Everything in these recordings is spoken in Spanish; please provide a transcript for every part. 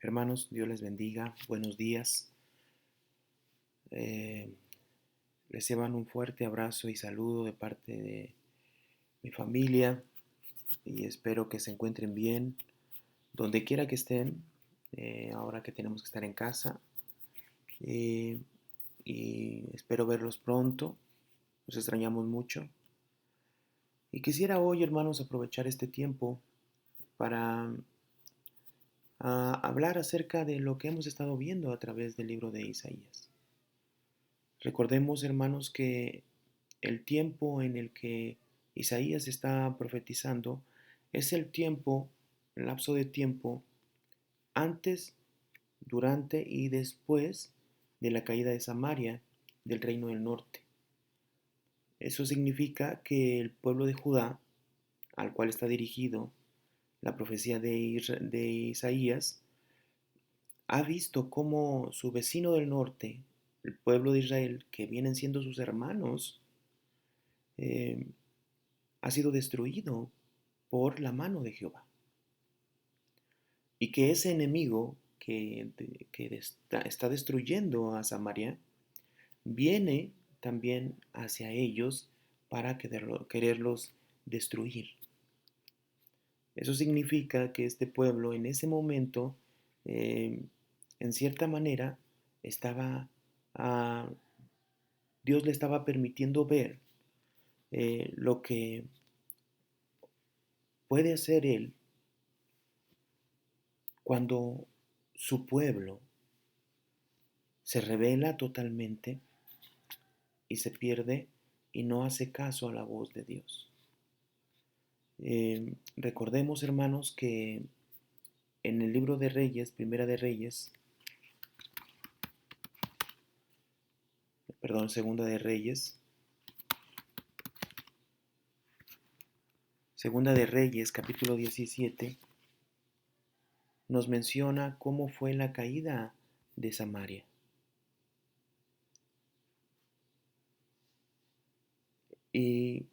Hermanos, Dios les bendiga. Buenos días. Eh, Reciban un fuerte abrazo y saludo de parte de mi familia y espero que se encuentren bien donde quiera que estén, ahora que tenemos que estar en casa. Eh, y espero verlos pronto. Los extrañamos mucho. Y quisiera hoy, hermanos, aprovechar este tiempo para hablar acerca de lo que hemos estado viendo a través del libro de Isaías. Recordemos, hermanos, que el tiempo en el que Isaías está profetizando es el lapso de tiempo antes, durante y después de la caída de Samaria del reino del norte. Eso significa que el pueblo de Judá, al cual está dirigido la profecía de Isaías, ha visto cómo su vecino del norte, el pueblo de Israel, que vienen siendo sus hermanos, eh, ha sido destruido por la mano de Jehová. Y que ese enemigo que está destruyendo a Samaria viene también hacia ellos para quererlos destruir. Eso significa que este pueblo en ese momento, eh, en cierta manera, estaba, uh, Dios le estaba permitiendo ver lo que puede hacer Él cuando su pueblo se revela totalmente y se pierde y no hace caso a la voz de Dios. Recordemos, hermanos, que en el libro de Reyes, Segunda de Reyes, capítulo 17, nos menciona cómo fue la caída de Samaria. Y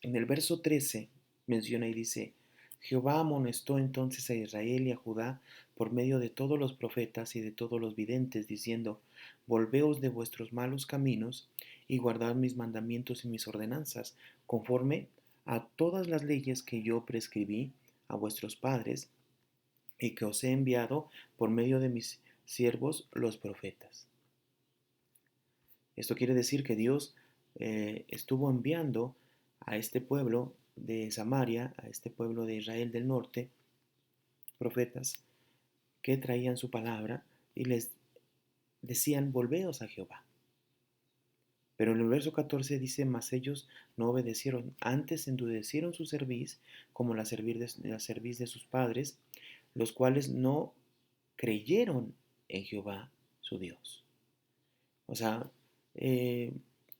en el verso 13 menciona y dice: Jehová amonestó entonces a Israel y a Judá por medio de todos los profetas y de todos los videntes, diciendo: Volveos de vuestros malos caminos y guardad mis mandamientos y mis ordenanzas, conforme a todas las leyes que yo prescribí a vuestros padres y que os he enviado por medio de mis siervos los profetas. Esto quiere decir que Dios estuvo enviando a este pueblo de Samaria, a este pueblo de Israel del norte, profetas que traían su palabra y les decían: volveos a Jehová. Pero en el verso 14 dice: mas ellos no obedecieron, antes endurecieron su cerviz, como la cerviz de sus padres, los cuales no creyeron en Jehová su Dios. O sea, eh,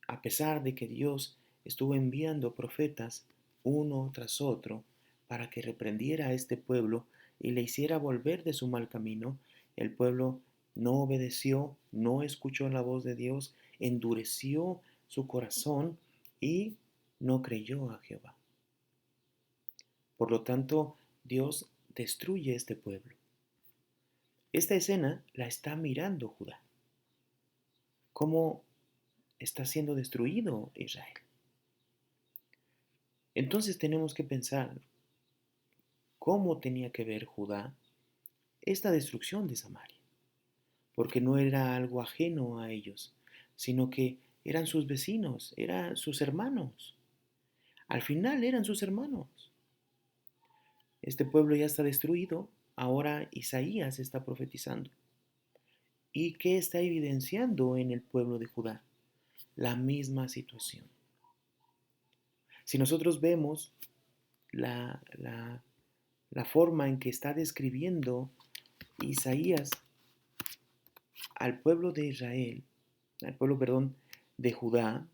a pesar de que Dios estuvo enviando profetas uno tras otro para que reprendiera a este pueblo y le hiciera volver de su mal camino, el pueblo no obedeció, no escuchó la voz de Dios, endureció su corazón y no creyó a Jehová. Por lo tanto, Dios destruye este pueblo. Esta escena la está mirando Judá. ¿Cómo está siendo destruido Israel? Entonces tenemos que pensar cómo tenía que ver Judá esta destrucción de Samaria, porque no era algo ajeno a ellos, sino que eran sus vecinos, eran sus hermanos. Al final eran sus hermanos. Este pueblo ya está destruido, ahora Isaías está profetizando. ¿Y qué está evidenciando en el pueblo de Judá? La misma situación. Si nosotros vemos la forma en que está describiendo Isaías al pueblo de Israel, al pueblo, perdón, de Judá,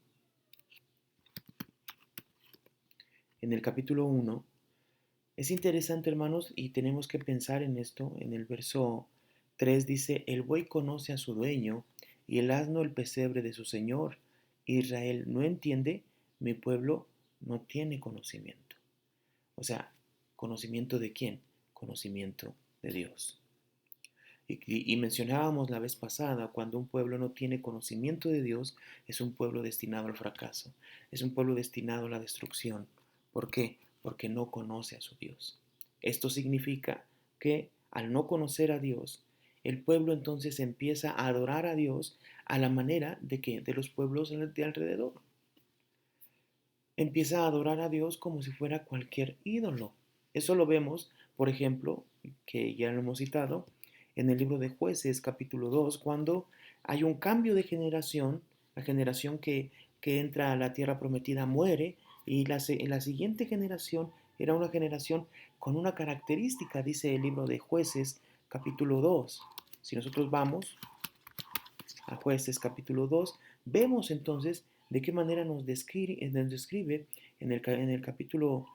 en el capítulo 1, es interesante, hermanos, y tenemos que pensar en esto. En el verso 3 dice: el buey conoce a su dueño y el asno el pesebre de su señor. Israel no entiende, mi pueblo no tiene conocimiento. O sea, ¿conocimiento de quién? Conocimiento de Dios. Y mencionábamos la vez pasada, cuando un pueblo no tiene conocimiento de Dios, es un pueblo destinado al fracaso, es un pueblo destinado a la destrucción. ¿Por qué? Porque no conoce a su Dios. Esto significa que al no conocer a Dios, el pueblo entonces empieza a adorar a Dios a la manera de los pueblos de alrededor. Empieza a adorar a Dios como si fuera cualquier ídolo. Eso lo vemos, por ejemplo, que ya lo hemos citado, en el libro de Jueces capítulo 2, cuando hay un cambio de generación, la generación que entra a la tierra prometida muere y la siguiente generación era una generación con una característica, dice el libro de Jueces capítulo 2. Si nosotros vamos a Jueces capítulo 2, vemos entonces de qué manera nos describe en el capítulo,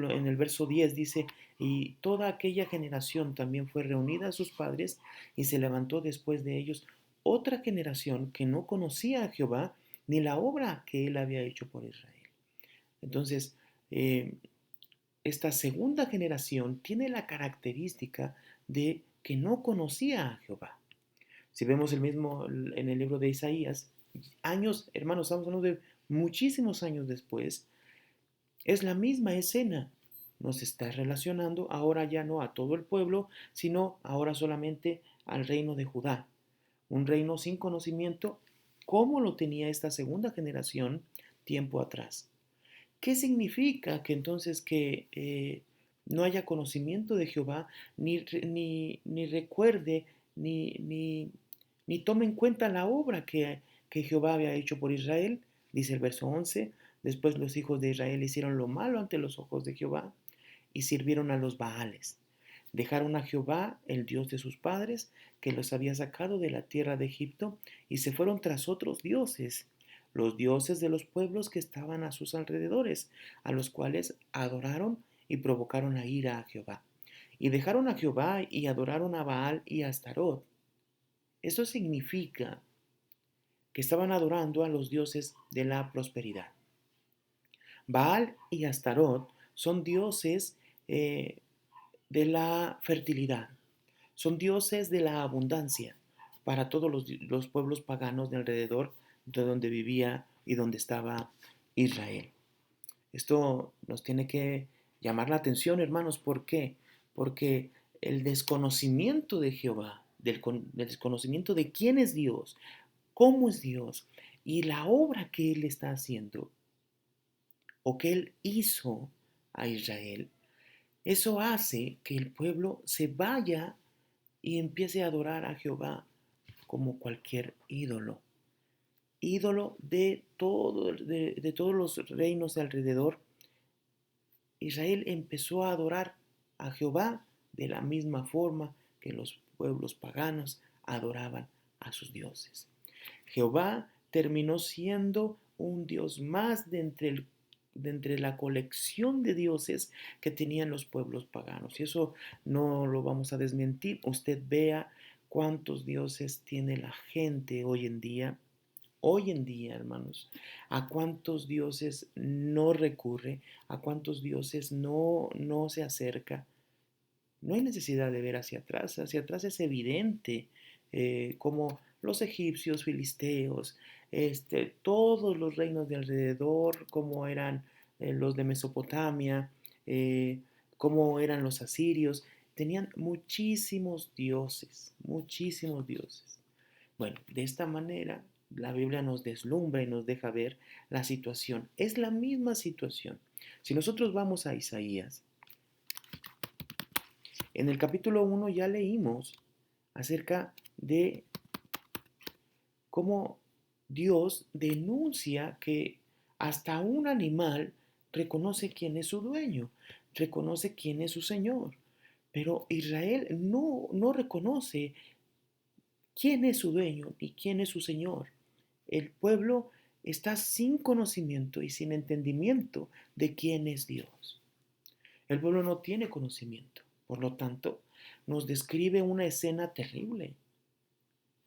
en el verso 10 dice, y toda aquella generación también fue reunida a sus padres y se levantó después de ellos otra generación que no conocía a Jehová ni la obra que él había hecho por Israel. Entonces, eh, esta segunda generación tiene la característica de que no conocía a Jehová. Si vemos el mismo en el libro de Isaías, años, hermanos, estamos hablando de muchísimos años después, es la misma escena. Nos está relacionando ahora ya no a todo el pueblo, sino ahora solamente al reino de Judá. Un reino sin conocimiento, como lo tenía esta segunda generación tiempo atrás. ¿Qué significa que entonces que no haya conocimiento de Jehová, ni recuerde, ni tome en cuenta la obra que Jehová había hecho por Israel? Dice el verso 11, después los hijos de Israel hicieron lo malo ante los ojos de Jehová y sirvieron a los Baales. Dejaron a Jehová, el Dios de sus padres, que los había sacado de la tierra de Egipto, y se fueron tras otros dioses, los dioses de los pueblos que estaban a sus alrededores, a los cuales adoraron y provocaron la ira a Jehová. Y dejaron a Jehová y adoraron a Baal y a Astarot. Esto significa que estaban adorando a los dioses de la prosperidad. Baal y Astarot son dioses de la fertilidad, son dioses de la abundancia para todos los pueblos paganos de alrededor de donde vivía y donde estaba Israel. Esto nos tiene que llamar la atención, hermanos. ¿Por qué? Porque el desconocimiento de Jehová, del desconocimiento de quién es Dios, cómo es Dios y la obra que Él está haciendo o que Él hizo a Israel, eso hace que el pueblo se vaya y empiece a adorar a Jehová como cualquier ídolo. Ídolo de todos los reinos de alrededor. Israel empezó a adorar a Jehová de la misma forma que los pueblos paganos adoraban a sus dioses. Jehová terminó siendo un dios más de entre la colección de dioses que tenían los pueblos paganos. Y eso no lo vamos a desmentir. Usted vea cuántos dioses tiene la gente hoy en día, hermanos, a cuántos dioses no recurre, a cuántos dioses no se acerca. No hay necesidad de ver hacia atrás es evidente como los egipcios, filisteos, todos los reinos de alrededor, como eran los de Mesopotamia, eh, como eran los asirios, tenían muchísimos dioses, muchísimos dioses. Bueno, de esta manera la Biblia nos deslumbra y nos deja ver la situación. Es la misma situación. Si nosotros vamos a Isaías, en el capítulo 1 ya leímos acerca de cómo Dios denuncia que hasta un animal reconoce quién es su dueño, reconoce quién es su Señor. Pero Israel no reconoce quién es su dueño ni quién es su Señor. El pueblo está sin conocimiento y sin entendimiento de quién es Dios. El pueblo no tiene conocimiento. Por lo tanto, nos describe una escena terrible.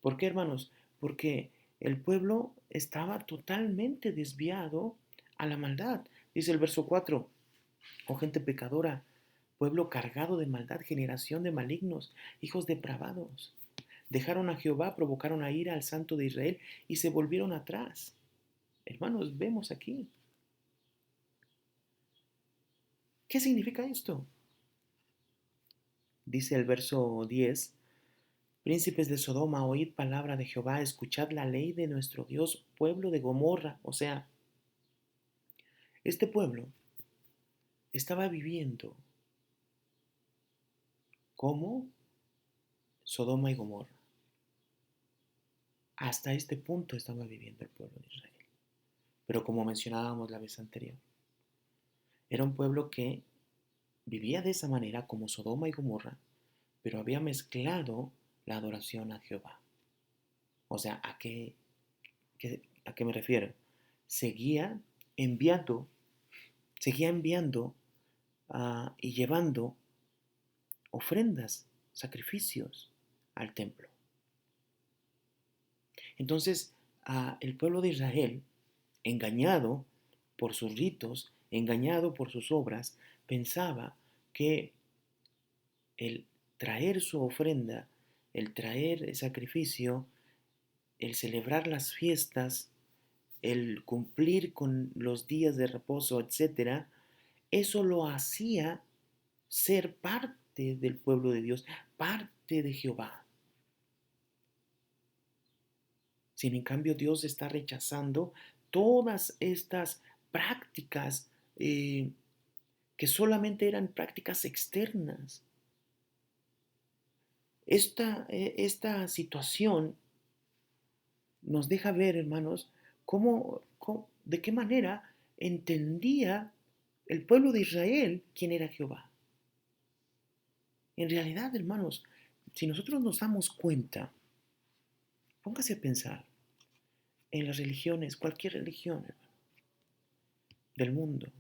¿Por qué, hermanos? Porque el pueblo estaba totalmente desviado a la maldad. Dice el verso 4, oh gente pecadora, pueblo cargado de maldad, generación de malignos, hijos depravados. Dejaron a Jehová, provocaron a ira al Santo de Israel y se volvieron atrás. Hermanos, vemos aquí. ¿Qué significa esto? Dice el verso 10: príncipes de Sodoma, oíd palabra de Jehová, escuchad la ley de nuestro Dios, pueblo de Gomorra. O sea, este pueblo estaba viviendo como Sodoma y Gomorra. Hasta este punto estaba viviendo el pueblo de Israel. Pero como mencionábamos la vez anterior, era un pueblo que vivía de esa manera como Sodoma y Gomorra, pero había mezclado la adoración a Jehová. O sea, ¿a qué me refiero? Seguía enviando, seguía enviando y llevando ofrendas, sacrificios al templo. Entonces, el pueblo de Israel, engañado por sus ritos, engañado por sus obras, pensaba que el traer su ofrenda, el traer el sacrificio, el celebrar las fiestas, el cumplir con los días de reposo, etcétera, eso lo hacía ser parte del pueblo de Dios, parte de Jehová. Sin en cambio, Dios está rechazando todas estas prácticas que solamente eran prácticas externas. Esta situación nos deja ver, hermanos, de qué manera entendía el pueblo de Israel quién era Jehová. En realidad, hermanos, si nosotros nos damos cuenta, póngase a pensar en las religiones, cualquier religión, hermano, del mundo,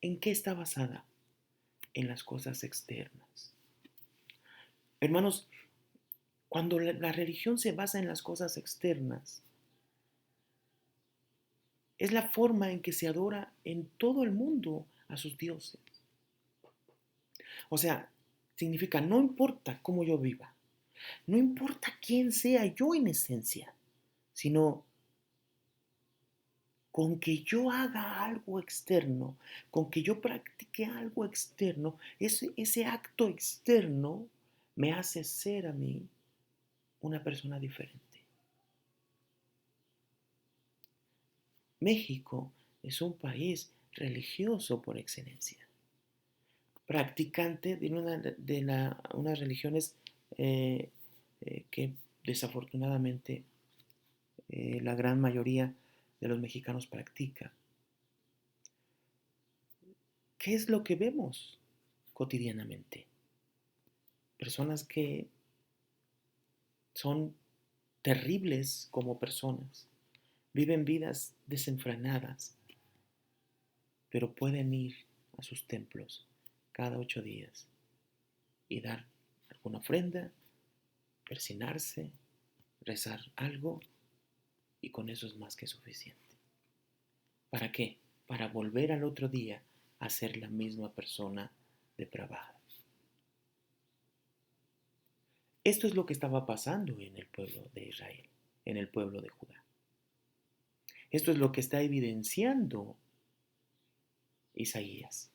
¿en qué está basada? En las cosas externas. Hermanos, cuando la religión se basa en las cosas externas, es la forma en que se adora en todo el mundo a sus dioses. O sea, significa, no importa cómo yo viva, no importa quién sea yo en esencia, sino con que yo haga algo externo, con que yo practique algo externo, ese acto externo me hace ser a mí una persona diferente. México es un país religioso por excelencia, practicante de unas religiones eh, que desafortunadamente la gran mayoría de los mexicanos practica. ¿Qué es lo que vemos cotidianamente? Personas que son terribles como personas, viven vidas desenfrenadas, pero pueden ir a sus templos cada 8 días y dar alguna ofrenda, persinarse, rezar algo, y con eso es más que suficiente. ¿Para qué? Para volver al otro día a ser la misma persona depravada. Esto es lo que estaba pasando en el pueblo de Israel, en el pueblo de Judá. Esto es lo que está evidenciando Isaías.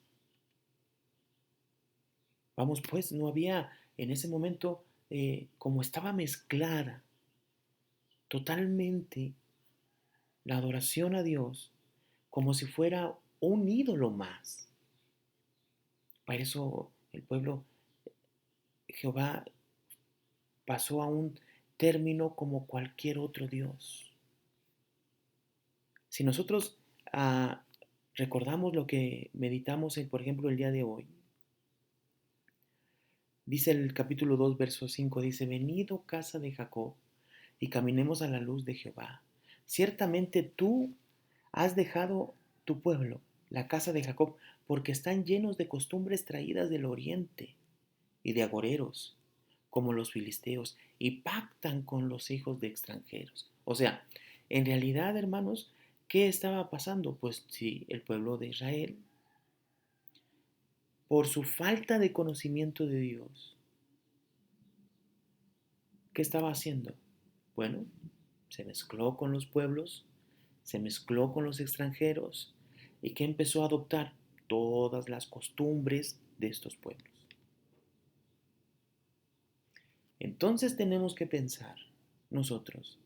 Vamos pues, no había en ese momento, como estaba mezclada totalmente la adoración a Dios, como si fuera un ídolo más. Para eso el pueblo, Jehová, pasó a un término como cualquier otro Dios. Si nosotros ah, recordamos lo que meditamos, por ejemplo, el día de hoy, dice el capítulo 2, verso 5, dice, venid, oh casa de Jacob, y caminemos a la luz de Jehová. Ciertamente tú has dejado tu pueblo, la casa de Jacob, porque están llenos de costumbres traídas del oriente y de agoreros, como los filisteos, y pactan con los hijos de extranjeros. O sea, en realidad, hermanos, ¿qué estaba pasando? Pues sí, el pueblo de Israel, por su falta de conocimiento de Dios, ¿qué estaba haciendo? Bueno, se mezcló con los pueblos, se mezcló con los extranjeros y que empezó a adoptar todas las costumbres de estos pueblos. Entonces tenemos que pensar nosotros,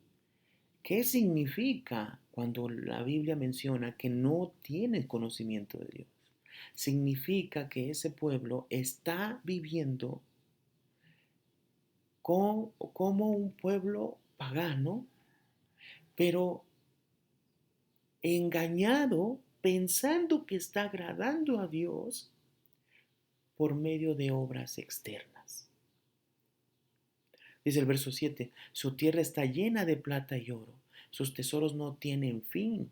¿qué significa cuando la Biblia menciona que no tiene conocimiento de Dios? Significa que ese pueblo está viviendo como un pueblo pagano, pero engañado pensando que está agradando a Dios por medio de obras externas. Dice el verso 7, su tierra está llena de plata y oro, sus tesoros no tienen fin.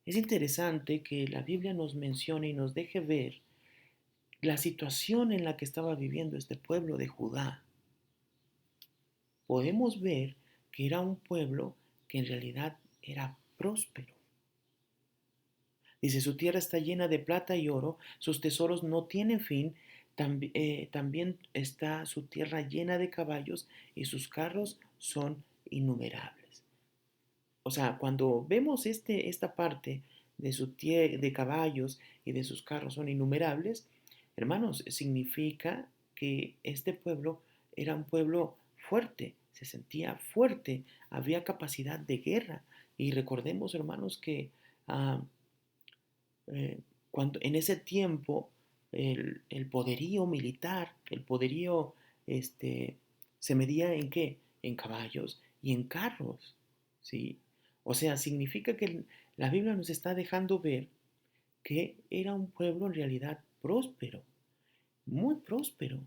Es interesante que la Biblia nos mencione y nos deje ver la situación en la que estaba viviendo este pueblo de Judá. Podemos ver que era un pueblo que en realidad era próspero. Dice, su tierra está llena de plata y oro, sus tesoros no tienen fin, también está su tierra llena de caballos y sus carros son innumerables. O sea, cuando vemos esta parte de caballos y de sus carros son innumerables, hermanos, significa que este pueblo era un pueblo fuerte, se sentía fuerte, había capacidad de guerra. Y recordemos, hermanos, que ah, cuando en ese tiempo el poderío militar, el poderío se medía en qué? En caballos y en carros, ¿sí? O sea, significa que la Biblia nos está dejando ver que era un pueblo en realidad próspero, muy próspero.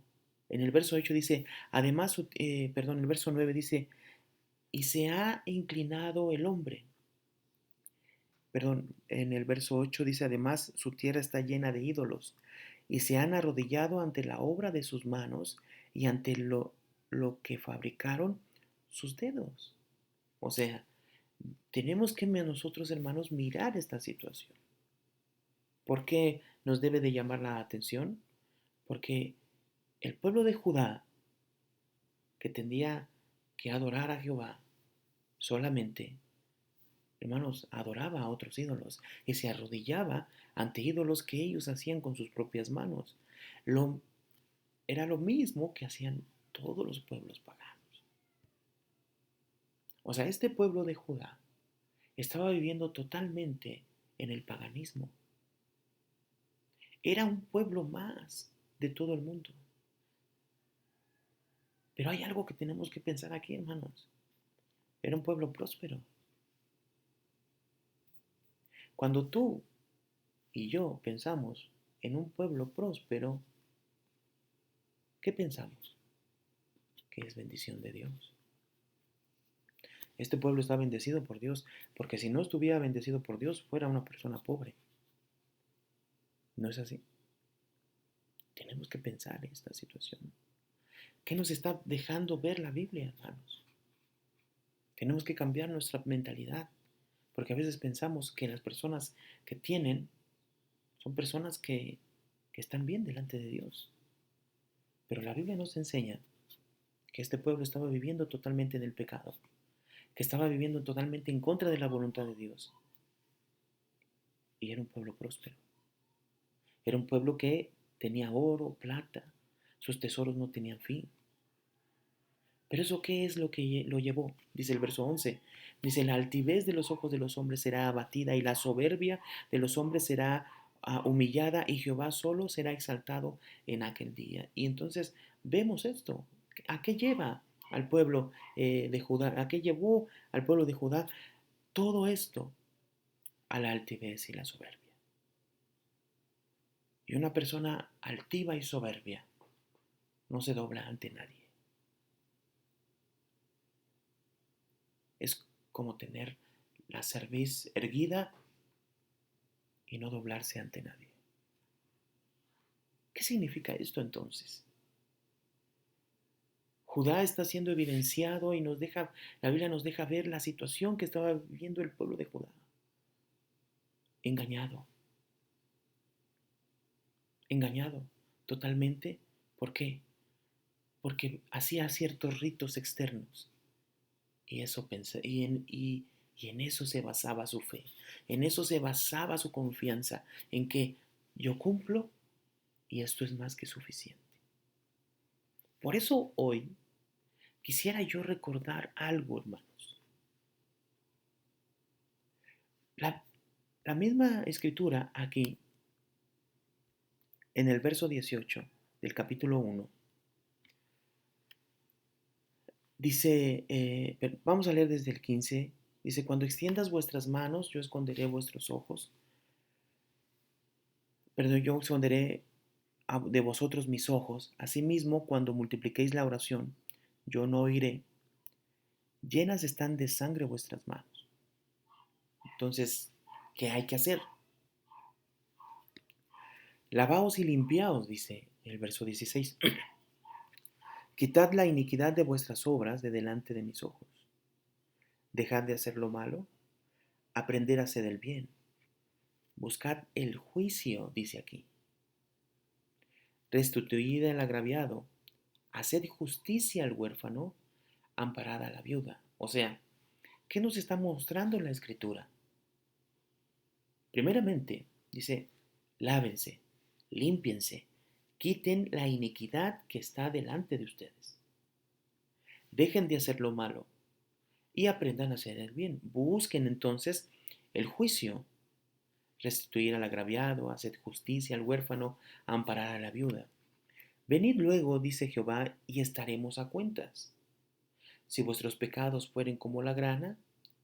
En el verso 8 dice, además, el verso 9 dice, y se ha inclinado el hombre. Perdón, en el verso 8 dice, además, su tierra está llena de ídolos, y se han arrodillado ante la obra de sus manos y ante lo que fabricaron sus dedos. O sea, tenemos que nosotros, hermanos, mirar esta situación. ¿Por qué nos debe de llamar la atención? Porque el pueblo de Judá, que tendría que adorar a Jehová solamente, hermanos, adoraba a otros ídolos y se arrodillaba ante ídolos que ellos hacían con sus propias manos. Lo, Era lo mismo que hacían todos los pueblos paganos. O sea, este pueblo de Judá estaba viviendo totalmente en el paganismo. Era un pueblo más de todo el mundo. Pero hay algo que tenemos que pensar aquí, hermanos. Era un pueblo próspero. Cuando tú y yo pensamos en un pueblo próspero, ¿qué pensamos? Que es bendición de Dios. Este pueblo está bendecido por Dios, porque si no estuviera bendecido por Dios, fuera una persona pobre. ¿No es así? Tenemos que pensar en esta situación. ¿Qué nos está dejando ver la Biblia, hermanos? Tenemos que cambiar nuestra mentalidad, porque a veces pensamos que las personas que tienen son personas que están bien delante de Dios. Pero la Biblia nos enseña que este pueblo estaba viviendo totalmente en el pecado, que estaba viviendo totalmente en contra de la voluntad de Dios. Y era un pueblo próspero. Era un pueblo que tenía oro, plata, sus tesoros no tenían fin. Pero eso, ¿qué es lo que lo llevó? Dice el verso 11. Dice, la altivez de los ojos de los hombres será abatida y la soberbia de los hombres será humillada y Jehová solo será exaltado en aquel día. Y entonces vemos esto. ¿A qué lleva al pueblo de Judá? ¿A qué llevó al pueblo de Judá todo esto? A la altivez y la soberbia. Y una persona altiva y soberbia no se dobla ante nadie. Es como tener la cerviz erguida y no doblarse ante nadie. ¿Qué significa esto entonces? Judá está siendo evidenciado y la Biblia nos deja ver la situación que estaba viviendo el pueblo de Judá. Engañado, engañado totalmente. ¿Por qué? Porque hacía ciertos ritos externos y eso y en eso se basaba su fe, en eso se basaba su confianza, en que yo cumplo y esto es más que suficiente. Por eso hoy quisiera yo recordar algo, hermanos. La, la misma escritura aquí, en el verso 18 del capítulo 1, dice, vamos a leer desde el 15, dice, cuando extiendas vuestras manos, yo esconderé vuestros ojos, perdón, yo esconderé de vosotros mis ojos, asimismo, cuando multipliquéis la oración, yo no oiré, llenas están de sangre vuestras manos. Entonces, ¿qué hay que hacer? Lavaos y limpiaos, dice el verso 16. Quitad la iniquidad de vuestras obras de delante de mis ojos. Dejad de hacer lo malo, aprender a hacer el bien. Buscad el juicio, dice aquí. Restituid al agraviado, haced justicia al huérfano, amparad a la viuda. O sea, ¿qué nos está mostrando la escritura? Primeramente, dice, lávense, límpiense, quiten la iniquidad que está delante de ustedes. Dejen de hacer lo malo y aprendan a hacer el bien. Busquen entonces el juicio, restituir al agraviado, hacer justicia al huérfano, amparar a la viuda. Venid luego, dice Jehová, y estaremos a cuentas. Si vuestros pecados fueren como la grana,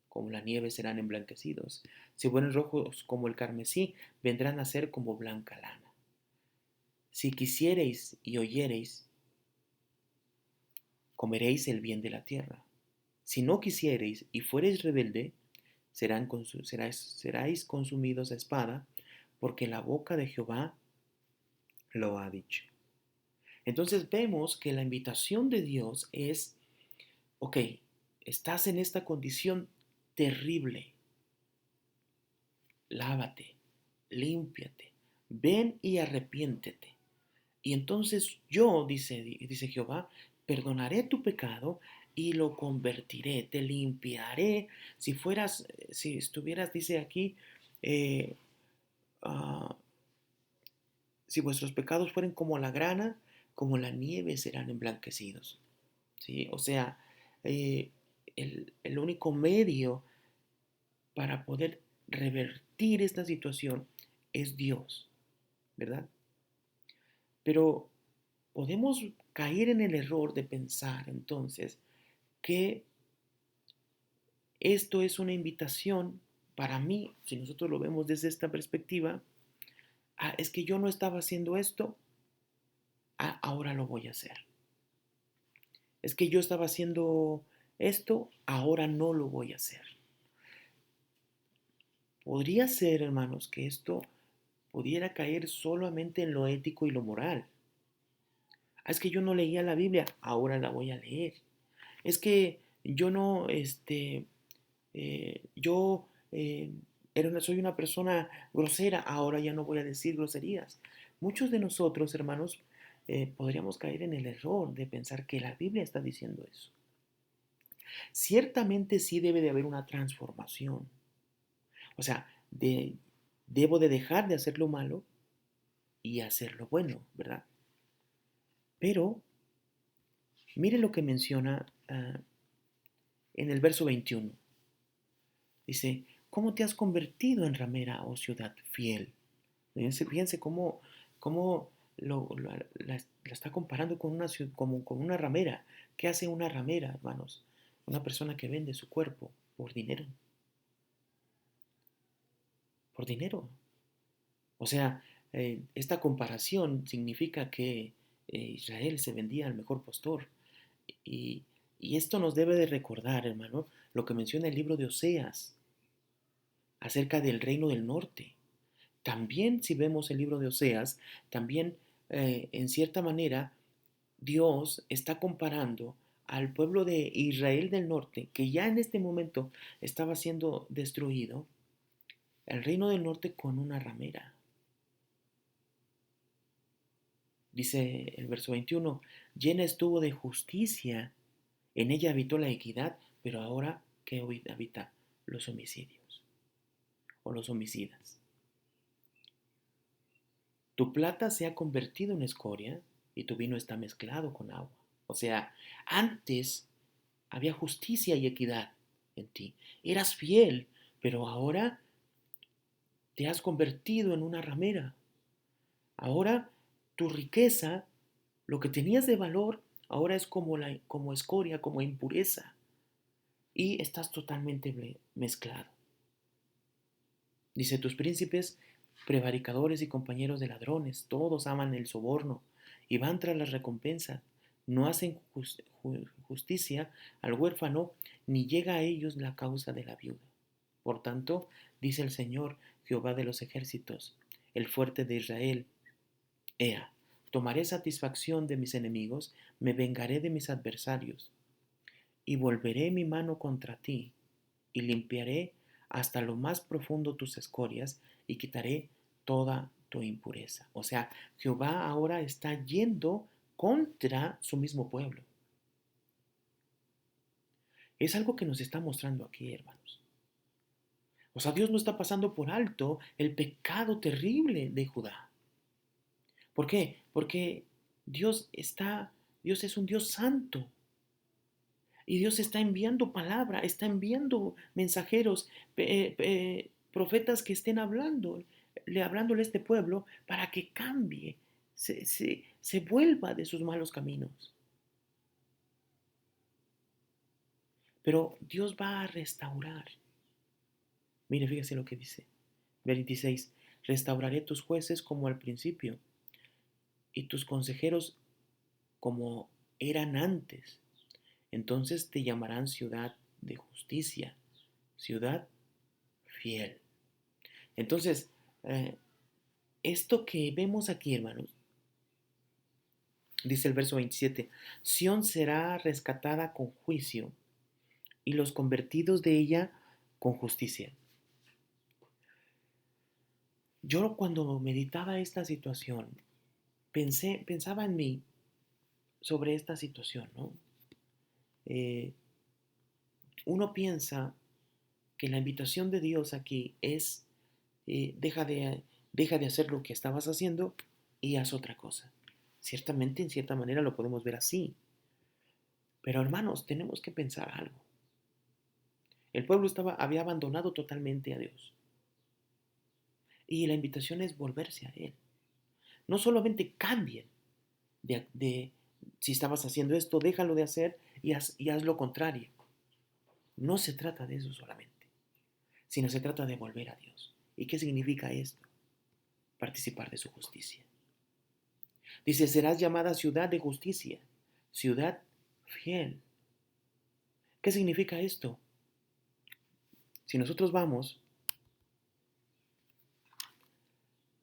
como la nieve serán emblanquecidos. Si fueren rojos como el carmesí, vendrán a ser como blanca lana. Si quisiereis y oyereis, comeréis el bien de la tierra. Si no quisiereis y fuereis rebelde, seráis consumidos a espada, porque la boca de Jehová lo ha dicho. Entonces vemos que la invitación de Dios es, ok, estás en esta condición terrible, lávate, límpiate, ven y arrepiéntete. Y entonces yo, dice Jehová, perdonaré tu pecado y lo convertiré, te limpiaré. Si estuvieras, dice aquí, eh, uh, si vuestros pecados fueren como la grana, como la nieve serán emblanquecidos. ¿Sí? O sea, eh, el único medio para poder revertir esta situación es Dios, ¿verdad? Pero podemos caer en el error de pensar entonces que esto es una invitación para mí, si nosotros lo vemos desde esta perspectiva, es que yo no estaba haciendo esto, ahora lo voy a hacer. Es que yo estaba haciendo esto, ahora no lo voy a hacer. Podría ser, hermanos, que esto pudiera caer solamente en lo ético y lo moral. Es que yo no leía la Biblia, ahora la voy a leer. Es que yo no, yo soy una persona grosera, ahora ya no voy a decir groserías. Muchos de nosotros, hermanos, podríamos caer en el error de pensar que la Biblia está diciendo eso. Ciertamente sí debe de haber una transformación. O sea, debo de dejar de hacer lo malo y hacer lo bueno, ¿verdad? Pero mire lo que menciona en el verso 21. Dice, ¿cómo te has convertido en ramera, oh ciudad fiel? Fíjense cómo la está comparando con con una ramera. ¿Qué hace una ramera, hermanos? Una persona que vende su cuerpo por dinero. Por dinero. O sea, esta comparación significa que Israel se vendía al mejor postor. Y, y esto nos debe de recordar, hermano, lo que menciona el libro de Oseas acerca del reino del norte. También si vemos el libro de Oseas, también en cierta manera Dios está comparando al pueblo de Israel del norte, que ya en este momento estaba siendo destruido, el reino del norte con una ramera. Dice el verso 21, llena estuvo de justicia, en ella habitó la equidad, pero ahora, ¿qué habita? Los homicidios o los homicidas. Tu plata se ha convertido en escoria y tu vino está mezclado con agua. O sea, antes había justicia y equidad en ti. Eras fiel, pero ahora te has convertido en una ramera. Ahora tu riqueza, lo que tenías de valor, ahora es como escoria, como impureza. Y estás totalmente mezclado. Dice, tus príncipes, prevaricadores y compañeros de ladrones, todos aman el soborno y van tras las recompensas. No hacen justicia al huérfano, ni llega a ellos la causa de la viuda. Por tanto, dice el Señor, Jehová de los ejércitos, el fuerte de Israel, Ea, tomaré satisfacción de mis enemigos, me vengaré de mis adversarios, y volveré mi mano contra ti, y limpiaré hasta lo más profundo tus escorias, y quitaré toda tu impureza. O sea, Jehová ahora está yendo contra su mismo pueblo. Es algo que nos está mostrando aquí, hermanos. O sea, Dios no está pasando por alto el pecado terrible de Judá. ¿Por qué? Porque Dios es un Dios santo. Y Dios está enviando palabra, está enviando mensajeros, profetas que estén hablándole a este pueblo para que cambie, se vuelva de sus malos caminos. Pero Dios va a restaurar. Mire, fíjese lo que dice. 26. Restauraré tus jueces como al principio y tus consejeros como eran antes. Entonces te llamarán ciudad de justicia, ciudad fiel. Entonces, eh, esto que vemos aquí, hermanos, dice el verso 27, Sión será rescatada con juicio y los convertidos de ella con justicia. Yo cuando meditaba esta situación, pensaba en mí sobre esta situación, ¿no? Eh, Uno piensa que la invitación de Dios aquí es, deja de hacer lo que estabas haciendo y haz otra cosa. Ciertamente, en cierta manera lo podemos ver así. Pero hermanos, tenemos que pensar algo. El pueblo había abandonado totalmente a Dios. Y la invitación es volverse a Él. No solamente cambien si estabas haciendo esto, déjalo de hacer y haz lo contrario. No se trata de eso solamente, sino se trata de volver a Dios. ¿Y qué significa esto? Participar de su justicia. Dice, serás llamada ciudad de justicia, ciudad fiel. ¿Qué significa esto? Si nosotros vamos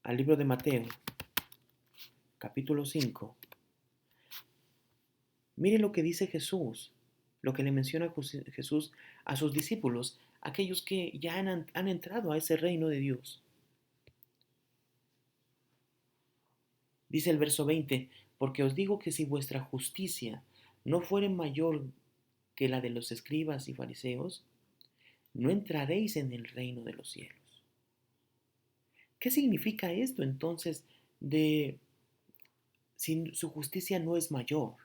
al libro de Mateo, capítulo 5, mire lo que dice Jesús, lo que le menciona Jesús a sus discípulos, aquellos que ya han entrado a ese reino de Dios. Dice el verso 20, porque os digo que si vuestra justicia no fuere mayor que la de los escribas y fariseos, no entraréis en el reino de los cielos. ¿Qué significa esto entonces de si su justicia no es mayor?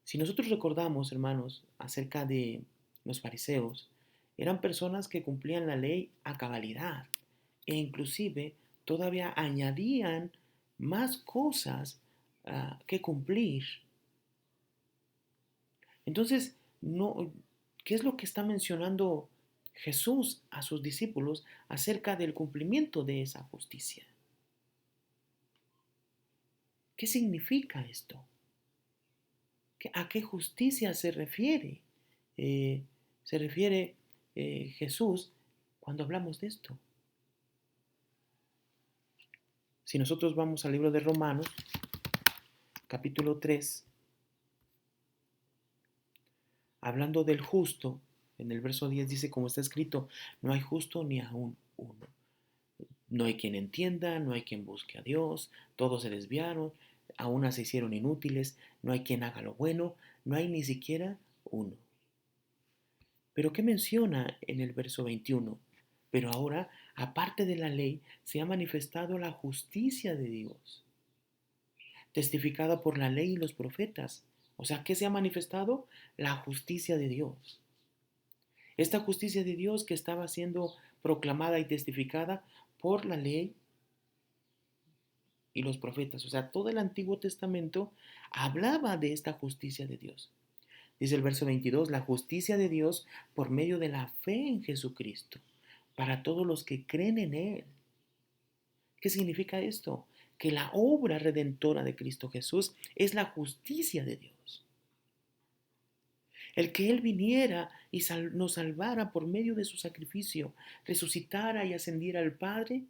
Si nosotros recordamos, hermanos, acerca de los fariseos, eran personas que cumplían la ley a cabalidad e inclusive todavía añadían más cosas que cumplir. Entonces, no, ¿qué es lo que está mencionando Jesús a sus discípulos acerca del cumplimiento de esa justicia? ¿Qué significa esto? ¿A qué justicia se refiere? Se refiere Jesús cuando hablamos de esto. Si nosotros vamos al libro de Romanos, capítulo 3, hablando del justo, en el verso 10 dice, como está escrito, no hay justo ni aún uno. No hay quien entienda, no hay quien busque a Dios, todos se desviaron, a unas se hicieron inútiles, no hay quien haga lo bueno, no hay ni siquiera uno. Pero ¿qué menciona en el verso 21? Pero ahora, aparte de la ley, se ha manifestado la justicia de Dios, testificada por la ley y los profetas. O sea, ¿qué se ha manifestado? La justicia de Dios. Esta justicia de Dios que estaba siendo proclamada y testificada por la ley y los profetas. O sea, todo el Antiguo Testamento hablaba de esta justicia de Dios. Dice el verso 22, la justicia de Dios por medio de la fe en Jesucristo, para todos los que creen en Él. ¿Qué significa esto? Que la obra redentora de Cristo Jesús es la justicia de Dios. El que Él viniera y nos salvara por medio de su sacrificio, resucitara y ascendiera al Padre,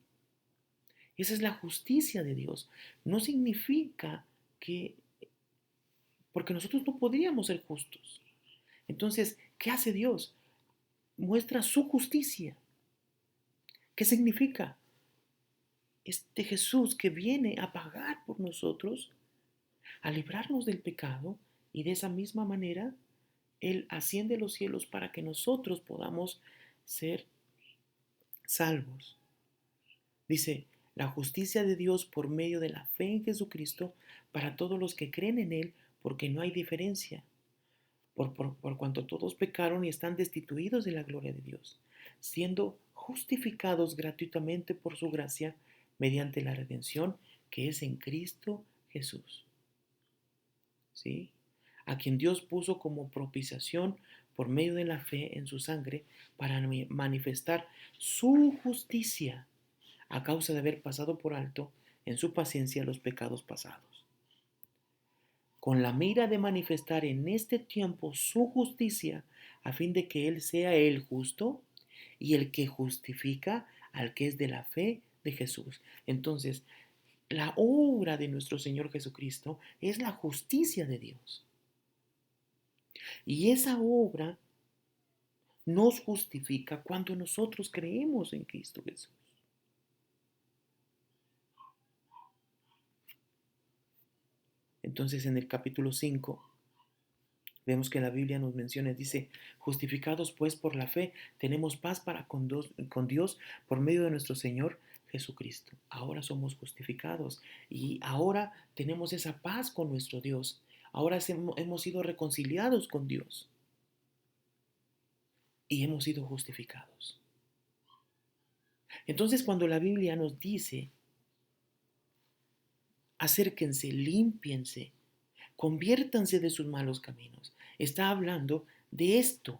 esa es la justicia de Dios. No significa que, porque nosotros no podríamos ser justos. Entonces, ¿qué hace Dios? Muestra su justicia. ¿Qué significa? Este Jesús que viene a pagar por nosotros, a librarnos del pecado, y de esa misma manera Él asciende a los cielos para que nosotros podamos ser salvos. Dice, la justicia de Dios por medio de la fe en Jesucristo para todos los que creen en Él, porque no hay diferencia, por cuanto todos pecaron y están destituidos de la gloria de Dios, siendo justificados gratuitamente por su gracia mediante la redención que es en Cristo Jesús. ¿Sí? A quien Dios puso como propiciación por medio de la fe en su sangre para manifestar su justicia a causa de haber pasado por alto en su paciencia los pecados pasados, con la mira de manifestar en este tiempo su justicia, a fin de que Él sea el justo y el que justifica al que es de la fe de Jesús. Entonces, la obra de nuestro Señor Jesucristo es la justicia de Dios. Y esa obra nos justifica cuando nosotros creemos en Cristo Jesús. Entonces, en el capítulo 5 vemos que la Biblia nos menciona, dice, justificados pues por la fe, tenemos paz para con Dios por medio de nuestro Señor Jesucristo. Ahora somos justificados y ahora tenemos esa paz con nuestro Dios. Ahora hemos sido reconciliados con Dios y hemos sido justificados. Entonces, cuando la Biblia nos dice, acérquense, límpiense, conviértanse de sus malos caminos, está hablando de esto,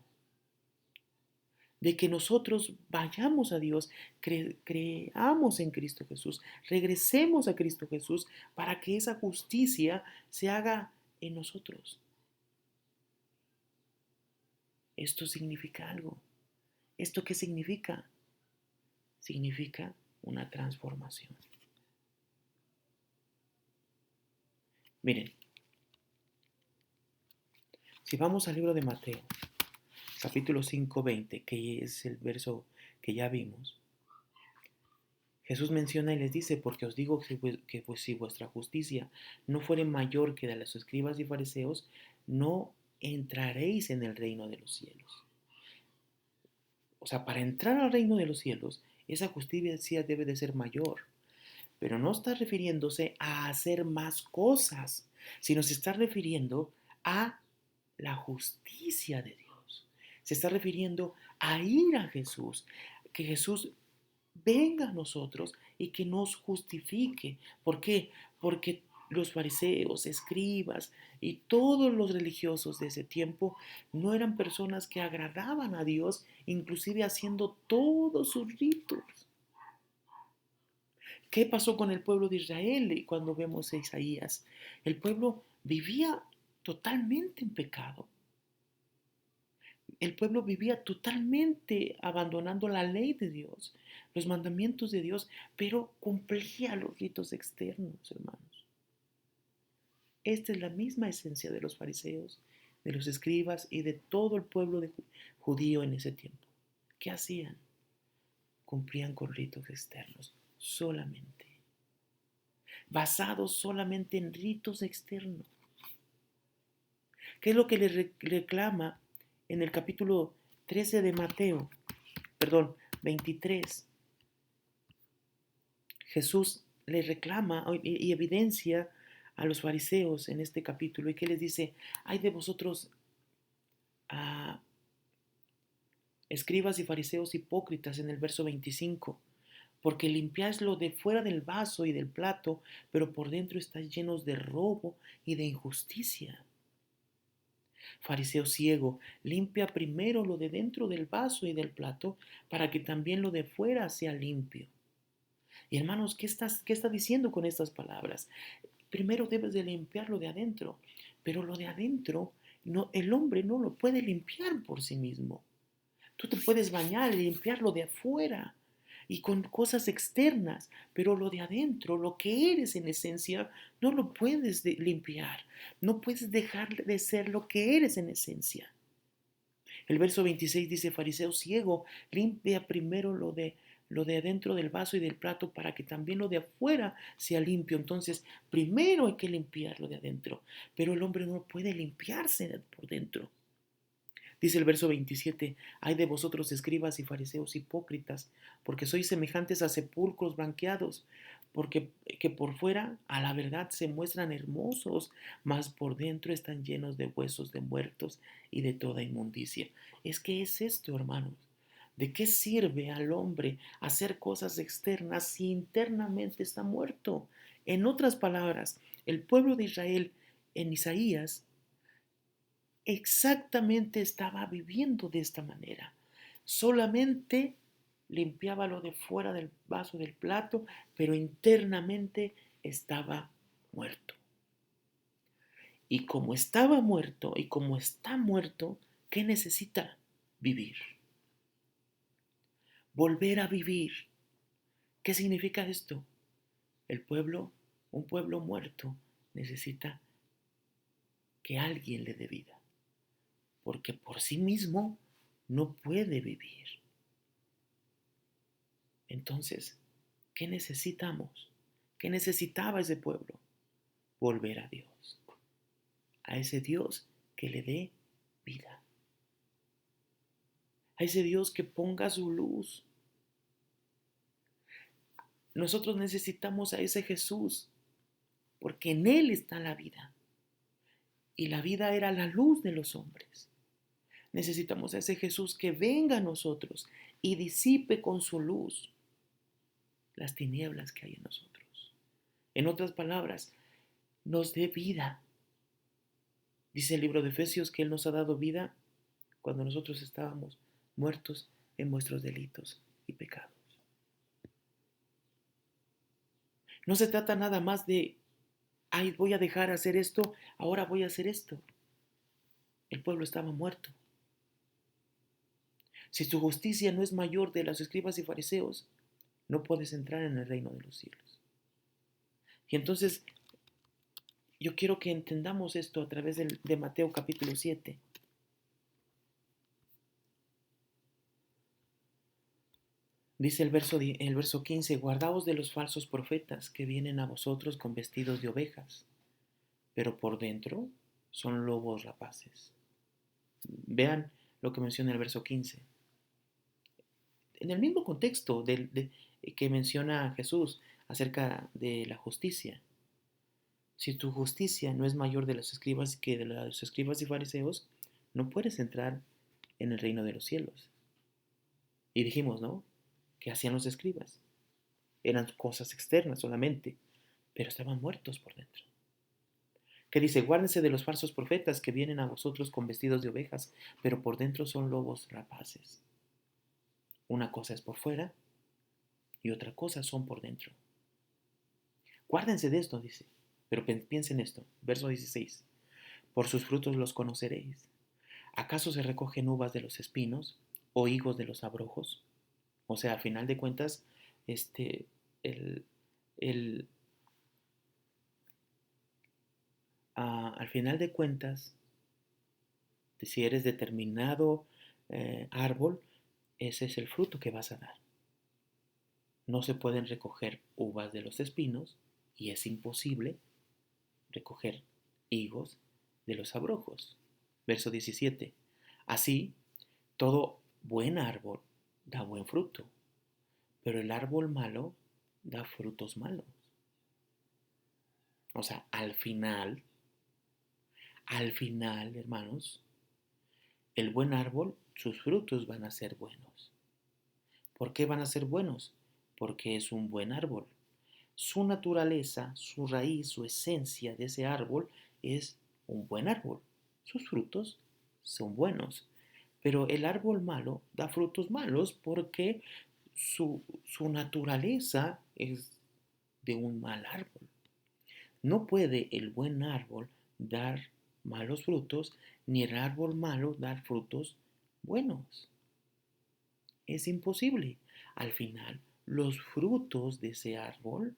de que nosotros vayamos a Dios, creamos en Cristo Jesús, regresemos a Cristo Jesús para que esa justicia se haga en nosotros. Esto significa algo. ¿Esto qué significa? Significa una transformación. Miren, si vamos al libro de Mateo, capítulo 5, 20, que es el verso que ya vimos, Jesús menciona y les dice, porque os digo que si vuestra justicia no fuere mayor que de los escribas y fariseos, no entraréis en el reino de los cielos. O sea, para entrar al reino de los cielos, esa justicia debe de ser mayor. Pero no está refiriéndose a hacer más cosas, sino se está refiriendo a la justicia de Dios. Se está refiriendo a ir a Jesús, que Jesús venga a nosotros y que nos justifique. ¿Por qué? Porque los fariseos, escribas y todos los religiosos de ese tiempo no eran personas que agradaban a Dios, inclusive haciendo todos sus ritos. ¿Qué pasó con el pueblo de Israel? Y cuando vemos a Isaías, el pueblo vivía totalmente en pecado. El pueblo vivía totalmente abandonando la ley de Dios, los mandamientos de Dios, pero cumplía los ritos externos, hermanos. Esta es la misma esencia de los fariseos, de los escribas y de todo el pueblo judío en ese tiempo. ¿Qué hacían? Cumplían con ritos externos. solamente, basados solamente en ritos externos. ¿Qué es lo que le reclama en el capítulo 13 de Mateo? Perdón, 23. Jesús le reclama y evidencia a los fariseos en este capítulo y que les dice, ay de vosotros, ah, escribas y fariseos hipócritas en el verso 25, porque limpiáis lo de fuera del vaso y del plato, pero por dentro estáis llenos de robo y de injusticia. Fariseo ciego, limpia primero lo de dentro del vaso y del plato, para que también lo de fuera sea limpio. Y hermanos, qué está diciendo con estas palabras? Primero debes de limpiar lo de adentro, pero lo de adentro, no, el hombre no lo puede limpiar por sí mismo. Tú te puedes bañar y limpiar lo de afuera y con cosas externas, pero lo de adentro, lo que eres en esencia, no lo puedes limpiar. No puedes dejar de ser lo que eres en esencia. El verso 26 dice, fariseo ciego, limpia primero lo de adentro del vaso y del plato para que también lo de afuera sea limpio. Entonces, primero hay que limpiar lo de adentro, pero el hombre no puede limpiarse por dentro. Dice el verso 27, ay de vosotros escribas y fariseos hipócritas, porque sois semejantes a sepulcros blanqueados, porque que por fuera a la verdad se muestran hermosos, mas por dentro están llenos de huesos de muertos y de toda inmundicia. Es que es esto, hermanos. ¿De qué sirve al hombre hacer cosas externas si internamente está muerto? En otras palabras, el pueblo de Israel en Isaías exactamente estaba viviendo de esta manera. Solamente limpiaba lo de fuera del vaso del plato, pero internamente estaba muerto. Y como estaba muerto y como está muerto, ¿qué necesita? Vivir. Volver a vivir. ¿Qué significa esto? El pueblo, un pueblo muerto, necesita que alguien le dé vida, porque por sí mismo no puede vivir. Entonces, ¿qué necesitamos? ¿Qué necesitaba ese pueblo? Volver a Dios, a ese Dios que le dé vida, a ese Dios que ponga su luz. Nosotros necesitamos a ese Jesús, porque en Él está la vida, y la vida era la luz de los hombres. Necesitamos a ese Jesús que venga a nosotros y disipe con su luz las tinieblas que hay en nosotros. En otras palabras, nos dé vida. Dice el libro de Efesios que Él nos ha dado vida cuando nosotros estábamos muertos en nuestros delitos y pecados. No se trata nada más de, ay, voy a dejar de hacer esto, ahora voy a hacer esto. El pueblo estaba muerto. Si tu justicia no es mayor de los escribas y fariseos, no puedes entrar en el reino de los cielos. Y entonces, yo quiero que entendamos esto a través de Mateo capítulo 7. Dice el verso 15, guardaos de los falsos profetas que vienen a vosotros con vestidos de ovejas, pero por dentro son lobos rapaces. Vean lo que menciona el verso 15. En el mismo contexto que menciona Jesús acerca de la justicia. Si tu justicia no es mayor de los escribas que de los escribas y fariseos, no puedes entrar en el reino de los cielos. Y dijimos, ¿no? ¿Qué hacían los escribas? Eran cosas externas solamente, pero estaban muertos por dentro. Que dice, guárdense de los falsos profetas que vienen a vosotros con vestidos de ovejas, pero por dentro son lobos rapaces. Una cosa es por fuera y otra cosa son por dentro. Guárdense de esto, dice. Pero piensen esto, verso 16. Por sus frutos los conoceréis. ¿Acaso se recogen uvas de los espinos o higos de los abrojos? O sea, al final de cuentas, el, el, al final de cuentas, si eres determinado árbol, ese es el fruto que vas a dar. No se pueden recoger uvas de los espinos y es imposible recoger higos de los abrojos. Verso 17. Así, todo buen árbol da buen fruto, pero el árbol malo da frutos malos. O sea, al final, hermanos, el buen árbol, sus frutos van a ser buenos. ¿Por qué van a ser buenos? Porque es un buen árbol. Su naturaleza, su raíz, su esencia de ese árbol es un buen árbol. Sus frutos son buenos. Pero el árbol malo da frutos malos porque su naturaleza es de un mal árbol. No puede el buen árbol dar malos frutos, ni el árbol malo dar frutos buenos. Es imposible. Al final, los frutos de ese árbol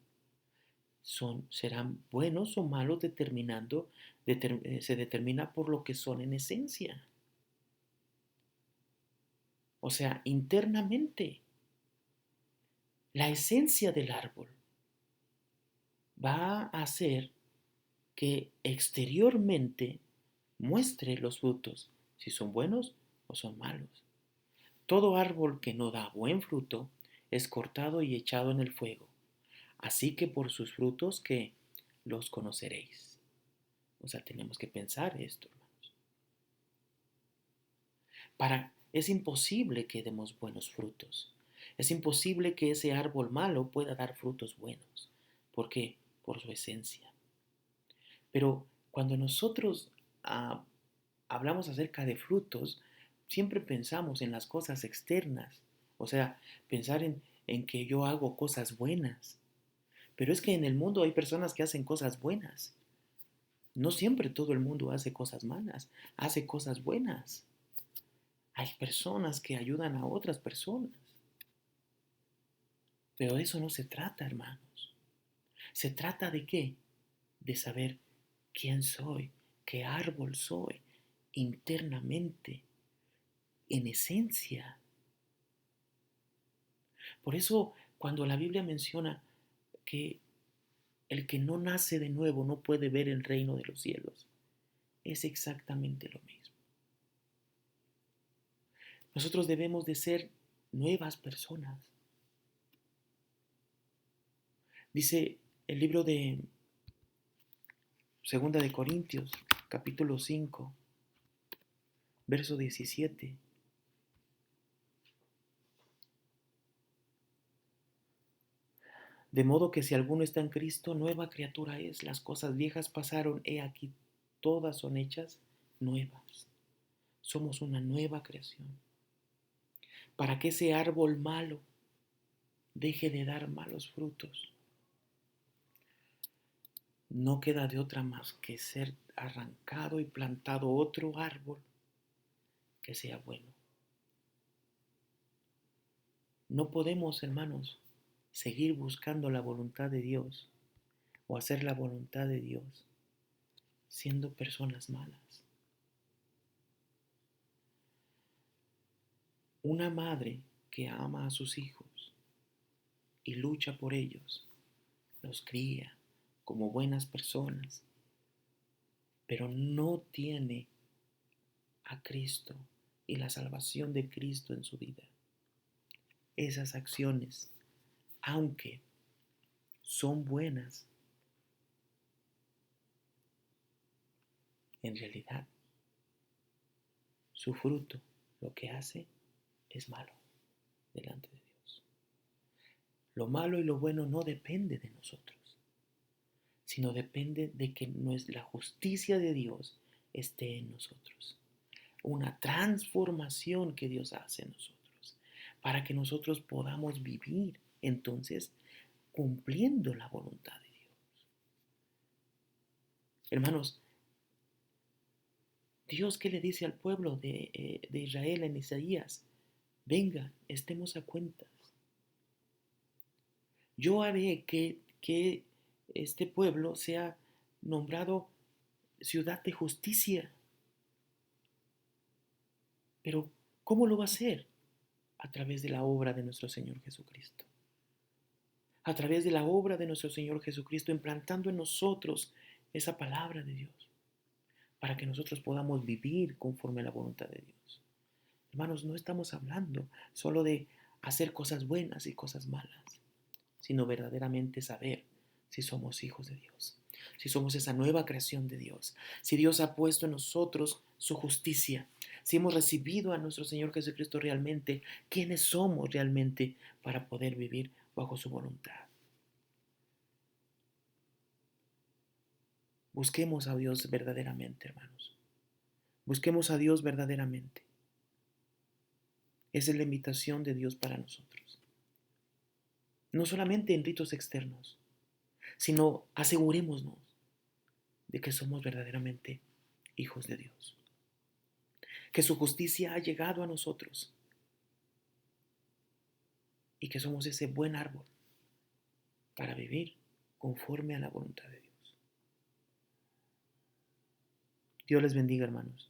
serán buenos o malos se determina por lo que son en esencia. O sea, internamente, la esencia del árbol va a hacer que exteriormente muestre los frutos, si son buenos o son malos. Todo árbol que no da buen fruto es cortado y echado en el fuego. Así que por sus frutos que los conoceréis. O sea, tenemos que pensar esto, hermanos. Es imposible que demos buenos frutos. Es imposible que ese árbol malo pueda dar frutos buenos. ¿Por qué? Por su esencia. Pero cuando nosotros ah, hablamos acerca de frutos, siempre pensamos en las cosas externas. O sea, pensar en que yo hago cosas buenas. Pero es que en el mundo hay personas que hacen cosas buenas. No siempre todo el mundo hace cosas malas, hace cosas buenas. Hay personas que ayudan a otras personas. Pero de eso no se trata, hermanos. ¿Se trata de qué? De saber quién soy, qué árbol soy, internamente, en esencia. Por eso, cuando la Biblia menciona que el que no nace de nuevo no puede ver el reino de los cielos, es exactamente lo mismo. Nosotros debemos de ser nuevas personas. Dice el libro de Segunda de Corintios, capítulo 5, verso 17. De modo que si alguno está en Cristo, nueva criatura es. Las cosas viejas pasaron, he aquí, todas son hechas nuevas. Somos una nueva creación. Para que ese árbol malo deje de dar malos frutos, no queda de otra más que ser arrancado y plantado otro árbol que sea bueno. No podemos, hermanos, seguir buscando la voluntad de Dios o hacer la voluntad de Dios siendo personas malas. Una madre que ama a sus hijos y lucha por ellos, los cría como buenas personas, pero no tiene a Cristo y la salvación de Cristo en su vida. Esas acciones, aunque son buenas, en realidad su fruto lo que hace es malo delante de Dios. Lo malo y lo bueno no depende de nosotros, sino depende de que la justicia de Dios esté en nosotros. Una transformación que Dios hace en nosotros, para que nosotros podamos vivir entonces cumpliendo la voluntad de Dios. Hermanos, Dios, ¿qué le dice al pueblo de Israel en Isaías? Venga, estemos a cuentas. Yo haré que este pueblo sea nombrado ciudad de justicia. Pero, ¿cómo lo va a hacer? A través de la obra de nuestro Señor Jesucristo. a través de la obra de nuestro Señor Jesucristo, implantando en nosotros esa palabra de Dios, para que nosotros podamos vivir conforme a la voluntad de Dios. Hermanos, no estamos hablando solo de hacer cosas buenas y cosas malas, sino verdaderamente saber si somos hijos de Dios, si somos esa nueva creación de Dios, si Dios ha puesto en nosotros su justicia, si hemos recibido a nuestro Señor Jesucristo realmente, quiénes somos realmente para poder vivir bajo su voluntad. Busquemos a Dios verdaderamente, hermanos. Busquemos a Dios verdaderamente. Esa es la invitación de Dios para nosotros. No solamente en ritos externos, sino asegurémonos de que somos verdaderamente hijos de Dios, que su justicia ha llegado a nosotros y que somos ese buen árbol para vivir conforme a la voluntad de Dios. Dios les bendiga, hermanos.